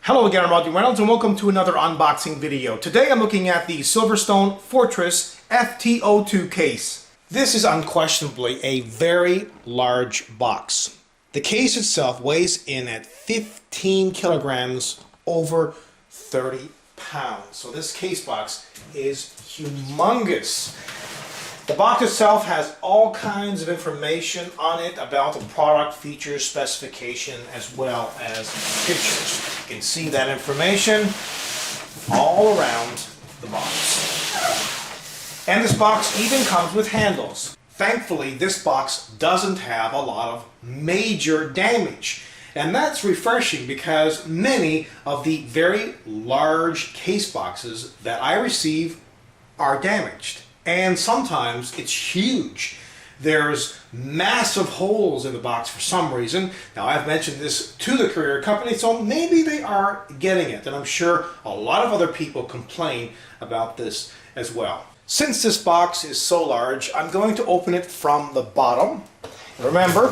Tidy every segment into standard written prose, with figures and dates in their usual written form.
Hello again, I'm Rodney Reynolds and welcome to another unboxing video. Today I'm looking at the SilverStone Fortress FT02 case. This is unquestionably a very large box. The case itself weighs in at 15 kilograms, over 30 pounds. So this case box is humongous. The box itself has all kinds of information on it about the product, features, specification, as well as pictures. You can see that information all around the box. And this box even comes with handles. Thankfully, this box doesn't have a lot of major damage. And that's refreshing because many of the very large case boxes that I receive are damaged. And sometimes it's huge. There's massive holes in the box for some reason. Now I've mentioned this to the courier company, so maybe they are getting it. And I'm sure a lot of other people complain about this as well. Since this box is so large, I'm going to open it from the bottom. Remember,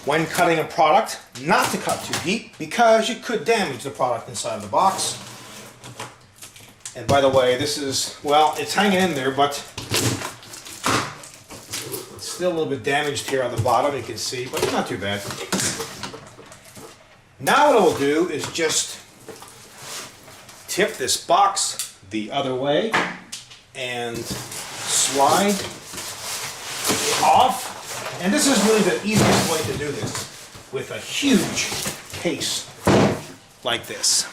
when cutting a product, not to cut too deep because you could damage the product inside the box. And by the way, this is, well, it's hanging in there, but it's still a little bit damaged here on the bottom, you can see, but it's not too bad. Now what I will do is just tip this box the other way and slide it off. And this is really the easiest way to do this with a huge case like this.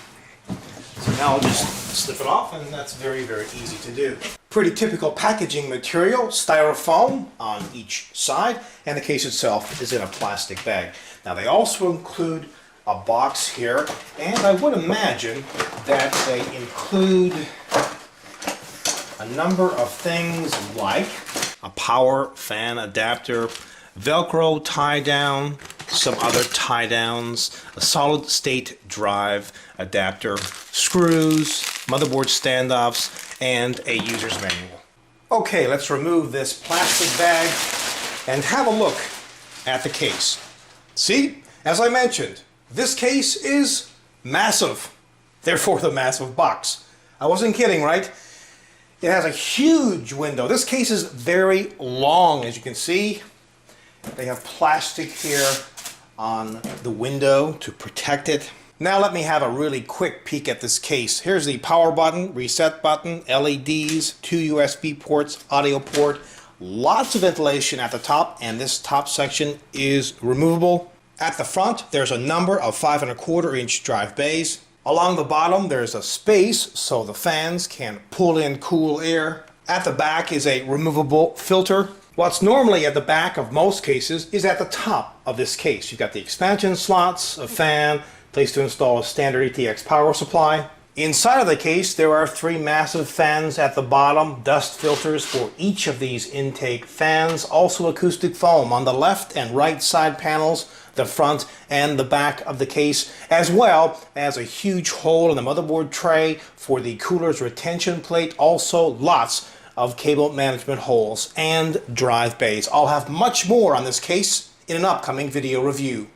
So now I'll just slip it off, and that's very, very easy to do. Pretty typical packaging material, styrofoam on each side, and the case itself is in a plastic bag. Now they also include a box here, and I would imagine that they include a number of things like a power fan adapter, Velcro tie down, some other tie downs, a solid state drive adapter, screws, motherboard standoffs, and a user's manual. Okay, let's remove this plastic bag and have a look at the case. See, as I mentioned, this case is massive, therefore the massive box. I wasn't kidding, right? It has a huge window. This case is very long, as you can see. They have plastic here on the window to protect it. Now let me have a really quick peek at this case. Here's the power button, reset button, LEDs, 2 USB ports, audio port, lots of ventilation at the top, and this top section is removable. At the front, there's a number of 5 1/4 inch drive bays. Along the bottom, there's a space so the fans can pull in cool air. At the back is a removable filter. What's normally at the back of most cases is at the top of this case. You've got the expansion slots, a fan, place to install a standard ATX power supply. Inside of the case, there are 3 massive fans at the bottom, dust filters for each of these intake fans, also acoustic foam on the left and right side panels, the front and the back of the case, as well as a huge hole in the motherboard tray for the cooler's retention plate, also lots of cable management holes and drive bays. I'll have much more on this case in an upcoming video review.